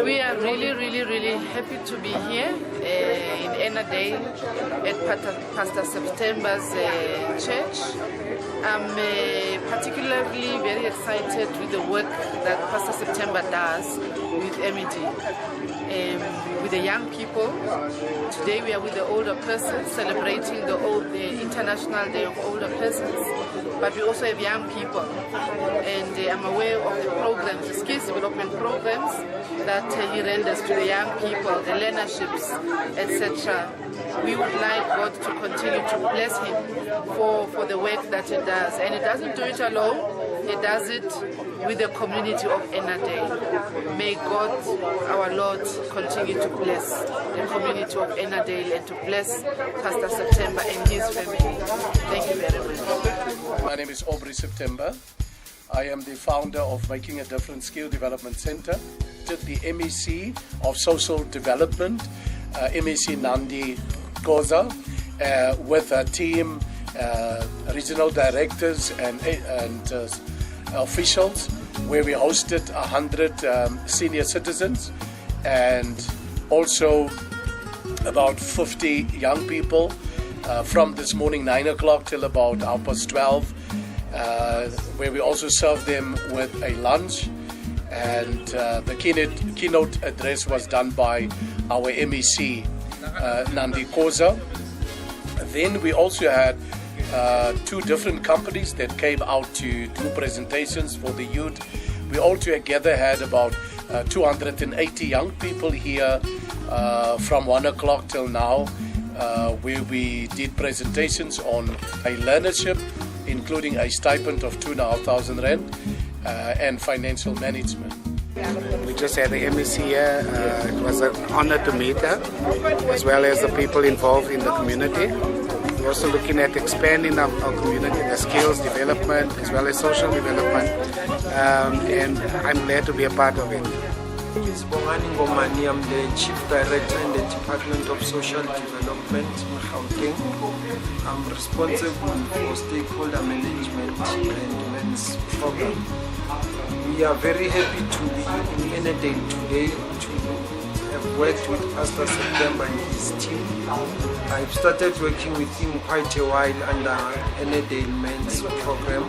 We are really happy to be here in Ennerdale at Pastor September's church. I'm particularly very excited with the work that Pastor September does with MED. With the young people. Today we are with the older persons, celebrating the International Day of Older Persons, but we also have young people, and I'm aware of the programs, the skills development programs that he renders to the young people, the learnerships, etc. We would like God to continue to bless him for the work that he does, and he doesn't do it alone. He does it with the community of Ennerdale. May God, our Lord, continue to bless the community of Ennerdale and to bless Pastor September and his family. Thank you very much. My name is Aubrey September. I am the founder of Making a Difference Skill Development Center, the MEC of Social Development, MEC Nandi Koza, with a team, regional directors and officials, where we hosted 100 senior citizens and also about 50 young people from this morning 9 o'clock till about 12:30, where we also served them with a lunch, and the keynote address was done by our MEC Nandi Koza. Then we also had two different companies that came out to do presentations for the youth. We all together had about 280 young people here from 1 o'clock till now, where we did presentations on a learnership, including a stipend of 2,500 rand and financial management. We just had the MEC here. It was an honor to meet her, as well as the people involved in the community. We're also looking at expanding our community, the skills development, as well as social development, and I'm glad to be a part of it. I'm the Chief Director in the Department of Social Development in Gauteng. I'm responsible for stakeholder management and men's program. We are very happy to be in Ennerdale today to have worked with Pastor September and his team. I've started working with him quite a while under Ennerdale Men's Program,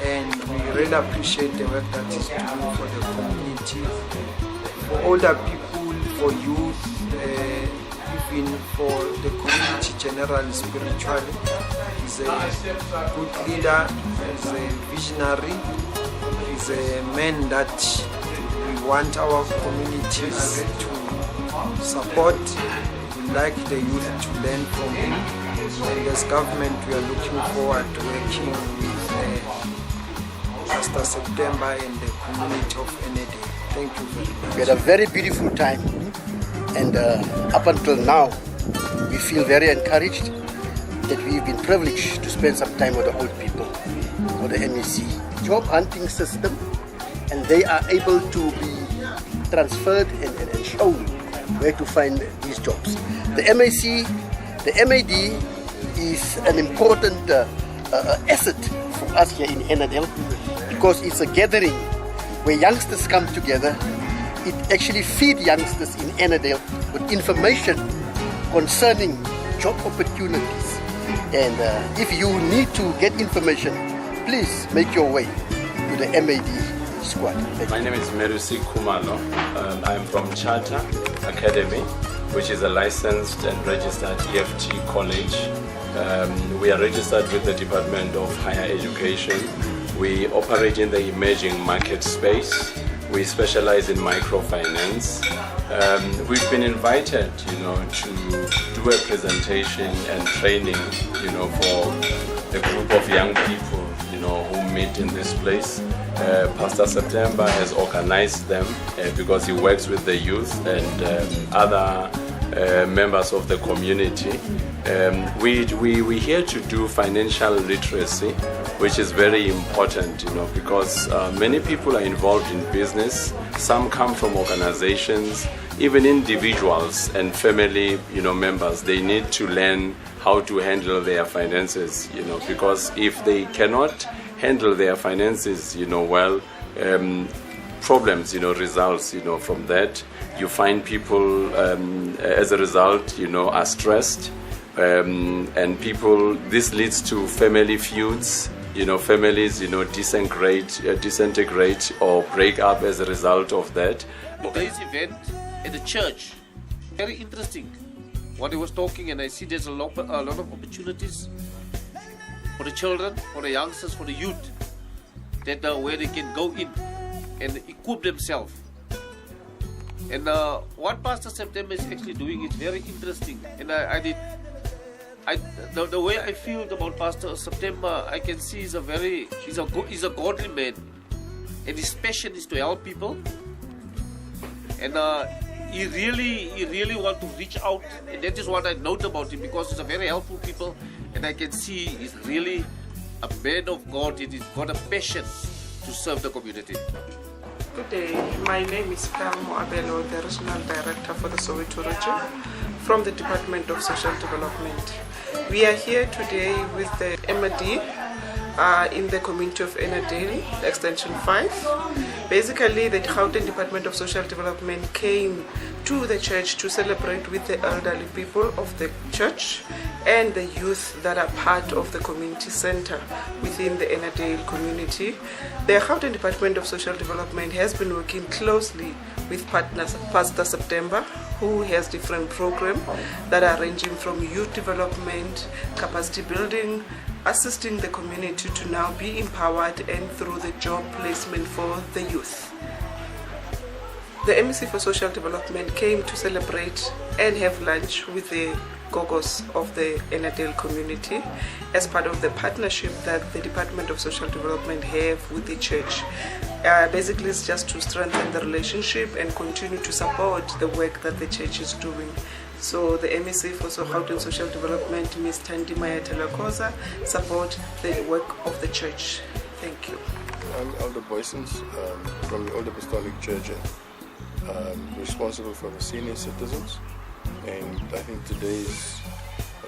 and we really appreciate the work that he's doing for the community, for older people, for youth, even for the community generally, spiritually. He's a good leader, he's a visionary, he's a man that we want our communities to support. We like the youth to learn from him, and as government we are looking forward to working with Pastor September and the community of Ennerdale. Thank you very much. We had a very beautiful time, and up until now we feel very encouraged that we've been privileged to spend some time with the old people, with the MEC job hunting system, and they are able to be transferred and shown where to find these jobs. The MEC, the MAD is an important asset for us here in Ennerdale, because it's a gathering where youngsters come together. It actually feeds youngsters in Ennerdale with information concerning job opportunities. And if you need to get information, please make your way to the MAD squad. My name is Merusi Kumalo. I'm from Charter Academy, which is a licensed and registered EFT college. We are registered with the Department of Higher Education. We operate in the emerging market space. We specialize in microfinance. We've been invited, to do a presentation and training, for a group of young people, who meet in this place. Pastor September has organized them because he works with the youth and other members of the community. We're here to do financial literacy, which is very important, because many people are involved in business. Some come from organizations, even individuals and family, members. They need to learn how to handle their finances, because if they cannot handle their finances, problems, results, from that. You find people, as a result, are stressed, and people. This leads to family feuds. Families, disintegrate or break up as a result of that. Today's event at the church, very interesting. What he was talking, and I see there's a lot of opportunities for the children, for the youngsters, for the youth, that where they can go in and equip themselves. And what Pastor September is actually doing is very interesting. And the way I feel about Pastor September, I can see he's a godly man, and his passion is to help people. And he really want to reach out, and that is what I note about him, because he's a very helpful people, and I can see he's really a man of God. He's got a passion to serve the community. Good day, my name is Palmo Abelo, the Regional Director for the Soweto region from the Department of Social Development. We are here today with the MEC in the community of Ennerdale, Extension 5. Basically, the Gauteng Department of Social Development came to the church to celebrate with the elderly people of the church and the youth that are part of the community center within the Ennerdale community. The Gauteng Department of Social Development has been working closely with partners, Pastor September, who has different programs that are ranging from youth development, capacity building, assisting the community to now be empowered, and through the job placement for the youth. The MEC for Social Development came to celebrate and have lunch with the Gogos of the Ennerdale community as part of the partnership that the Department of Social Development have with the church. Basically, it's just to strengthen the relationship and continue to support the work that the church is doing. So the MEC for Gauteng Social Development, Ms. Tandi Mayatelakoza, support the work of the church. Thank you. I'm Elder Boysons from the Old Apostolic Church, responsible for the senior citizens, and I think today's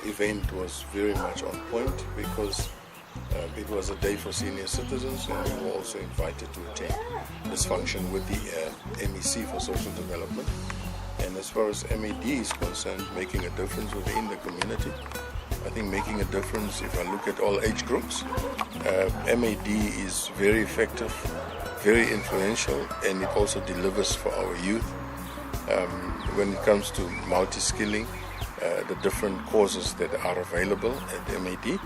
event was very much on point because it was a day for senior citizens, and we were also invited to attend this function with the MEC for Social Development. And as far as MED is concerned, making a difference within the community, I think making a difference, if I look at all age groups, MED is very effective, very influential, and it also delivers for our youth. When it comes to multi-skilling, the different courses that are available at MED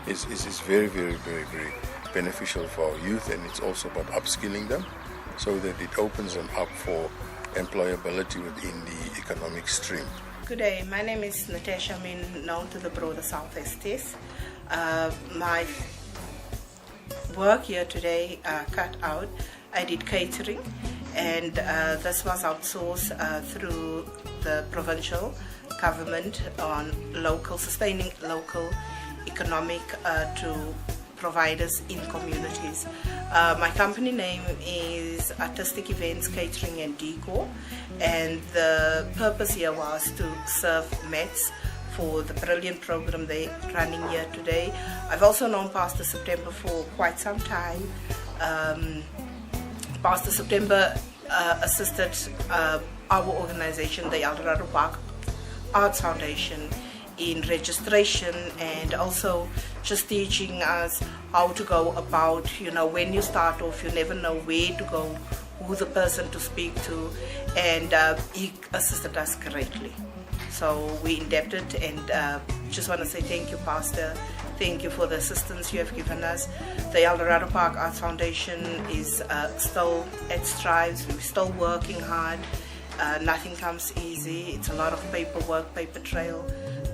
is very, very, very, very beneficial for our youth, and it's also about upskilling them so that it opens them up for employability within the economic stream. Good day, my name is Natasha, known to the broader South Estes. My work here today cut out. I did catering, and this was outsourced through the provincial government on sustaining local economic to providers in communities. My company name is Artistic Events, Catering and Decor, and the purpose here was to serve MECs for the brilliant program they're running here today. I've also known Pastor September for quite some time. Pastor September assisted our organization, the Eldorado Park Arts Foundation, in registration, and also just teaching us how to go about, when you start off, you never know where to go, who the person to speak to, and he assisted us greatly. So we indebted, and just want to say thank you, Pastor. Thank you for the assistance you have given us. The Eldorado Park Arts Foundation is still at strides. We're still working hard. Nothing comes easy. It's a lot of paperwork, paper trail.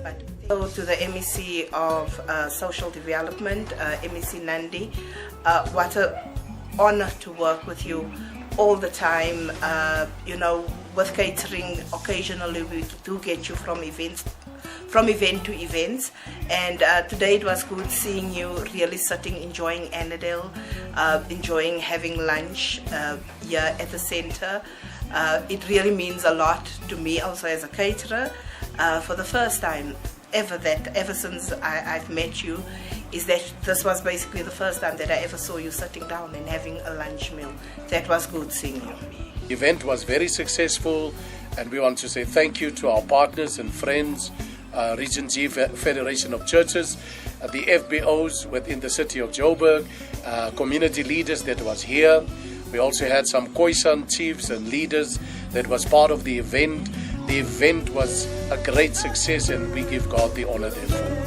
But to the MEC of Social Development, MEC Nandi, what an honor to work with you all the time. With catering, occasionally we do get you from event to events, and today it was good seeing you really sitting, enjoying Ennerdale, enjoying having lunch here at the center. It really means a lot to me also as a caterer. For the first time ever since I've met you, is that this was basically the first time that I ever saw you sitting down and having a lunch meal. That was good seeing you. The event was very successful, and we want to say thank you to our partners and friends, Region G Federation of Churches, the FBOs within the city of Joburg, community leaders that was here. We also had some Khoisan chiefs and leaders that was part of the event. The event was a great success, and we give God the honor therefore.